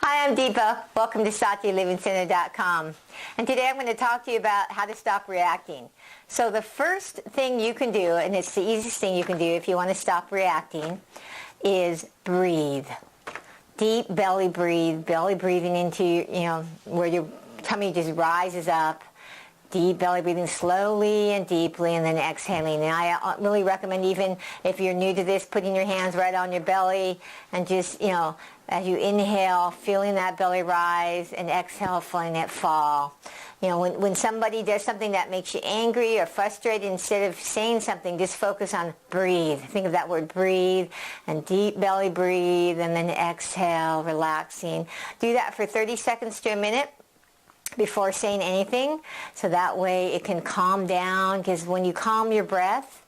Hi, I'm Deepa. Welcome to SatyaLivingCenter.com. And today I'm going to talk to you about how to stop reacting. So the first thing you can do, and it's the easiest thing you can do if you want to stop reacting, is breathe. Deep belly breathing into, where your tummy just rises up. Deep belly breathing slowly and deeply, and then exhaling. And I really recommend, even if you're new to this, putting your hands right on your belly and just, as you inhale, feeling that belly rise, and exhale, feeling it fall. When somebody does something that makes you angry or frustrated, instead of saying something, just focus on breathe. Think of that word breathe, and deep belly breathe, and then exhale, relaxing. Do that for 30 seconds to a minute before saying anything, so that way it can calm down, because when you calm your breath,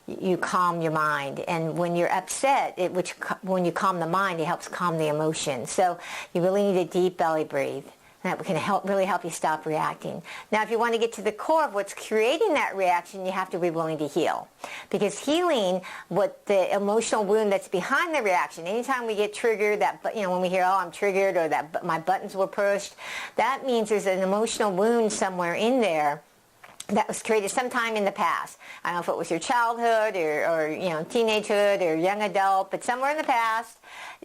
you calm your mind. And when you're upset, when you calm the mind, it helps calm the emotion. So you really need a deep belly breathe. That can really help you stop reacting. Now, if you want to get to the core of what's creating that reaction, you have to be willing to heal. Because healing what the emotional wound that's behind the reaction, anytime we get triggered, when we hear, oh, I'm triggered, or that my buttons were pushed, that means there's an emotional wound somewhere in there that was created sometime in the past. I don't know if it was your childhood or teenagehood or young adult, but somewhere in the past,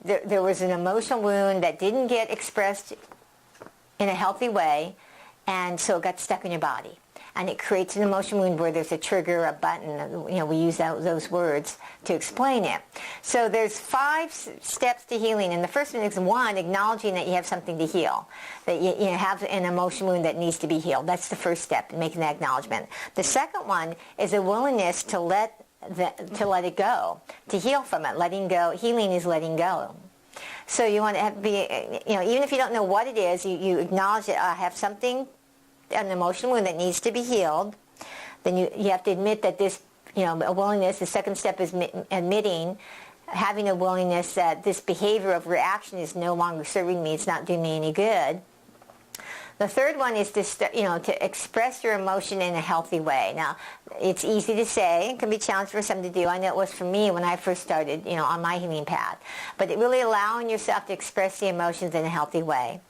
there was an emotional wound that didn't get expressed in a healthy way, and so it got stuck in your body. And it creates an emotional wound where there's a trigger, a button. We use those words to explain it. So there's 5 steps to healing, and the first one is, 1, acknowledging that you have something to heal, that you have an emotional wound that needs to be healed. That's the first step, making that acknowledgement. The second one is a willingness to let it go, to heal from it. Letting go. Healing is letting go. So you want to be, even if you don't know what it is, you acknowledge that I have an emotional wound that needs to be healed. Then you have to admit that this, a willingness. The second step is admitting, having a willingness that this behavior of reaction is no longer serving me. It's not doing me any good. The third one is to express your emotion in a healthy way. Now, it's easy to say. It can be challenging for some to do. I know it was for me when I first started, on my healing path. But really allowing yourself to express the emotions in a healthy way.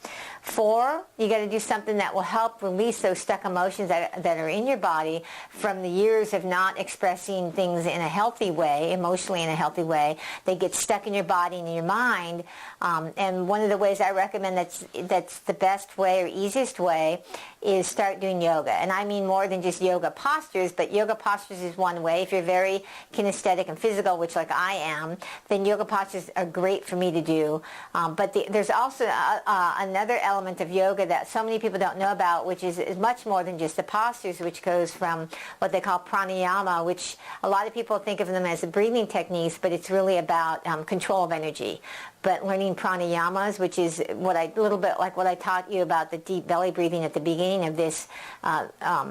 4, you got to do something that will help release those stuck emotions that are in your body from the years of not expressing things in a healthy way, emotionally in a healthy way. They get stuck in your body and in your mind. And one of the ways I recommend that's the best way or easiest way is start doing yoga. And I mean more than just yoga postures, but yoga postures is one way. If you're very kinesthetic and physical, which like I am, then yoga postures are great for me to do. But there's also another element of yoga that so many people don't know about, which is much more than just the postures, which goes from what they call pranayama, which a lot of people think of them as the breathing techniques, but it's really about control of energy. But learning pranayamas, which is a little bit like what I taught you about the deep belly breathing at the beginning of this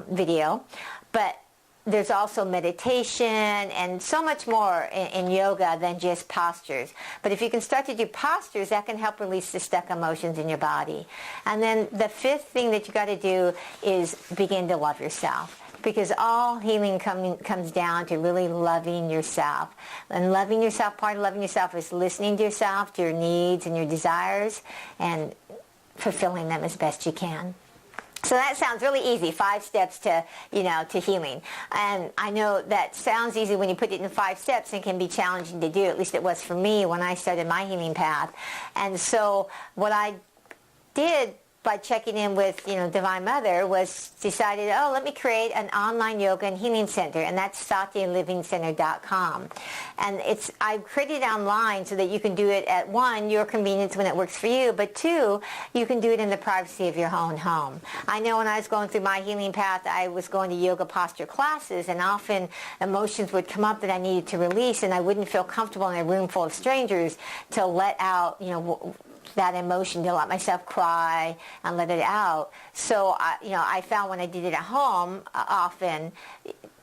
video. But there's also meditation and so much more in yoga than just postures. But if you can start to do postures, that can help release the stuck emotions in your body. And then the 5th thing that you got to do is begin to love yourself. Because all healing comes down to really loving yourself. And loving yourself, part of loving yourself is listening to yourself, to your needs and your desires, and fulfilling them as best you can. So that sounds really easy, 5 steps to healing. And I know that sounds easy when you put it in 5 steps and can be challenging to do. At least it was for me when I started my healing path. And so what I did by checking in with, Divine Mother, was decided, let me create an online yoga and healing center, and that's SatyaLivingCenter.com. And I've created it online so that you can do it at 1, your convenience when it works for you, but 2, you can do it in the privacy of your own home. I know when I was going through my healing path, I was going to yoga posture classes, and often emotions would come up that I needed to release, and I wouldn't feel comfortable in a room full of strangers to let out, that emotion, to let myself cry and let it out. So, I found when I did it at home, often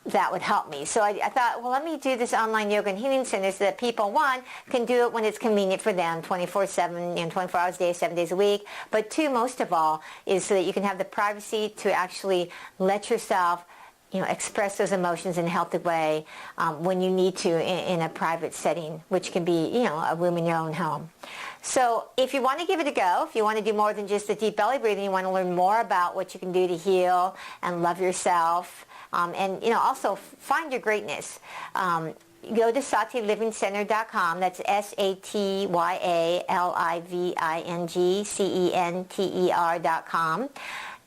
that would help me. So I thought, well, let me do this online yoga and healing center so that people, 1, can do it when it's convenient for them, 24/7, 24 hours a day, 7 days a week. But 2, most of all, is so that you can have the privacy to actually let yourself express those emotions in a healthy way when you need to in a private setting, which can be, a room in your own home. So if you want to give it a go, if you want to do more than just the deep belly breathing, you want to learn more about what you can do to heal and love yourself, and also find your greatness. Go to SatyaLivingCenter.com. That's SatyaLivingCenter.com.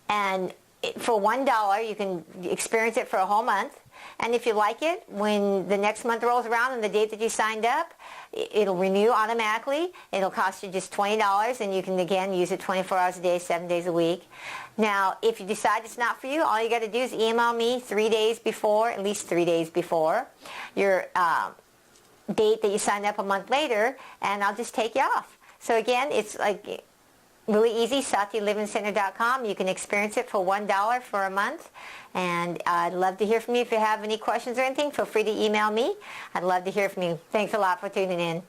And for $1, you can experience it for a whole month. And if you like it, when the next month rolls around and the date that you signed up, it'll renew automatically. It'll cost you just $20, and you can, again, use it 24 hours a day, 7 days a week. Now, if you decide it's not for you, all you got to do is email me 3 days before, at least 3 days before, your date that you signed up a month later, and I'll just take you off. So again, it's like really easy, SatyaLivingCenter.com. You can experience it for $1 for a month. And I'd love to hear from you. If you have any questions or anything, feel free to email me. I'd love to hear from you. Thanks a lot for tuning in.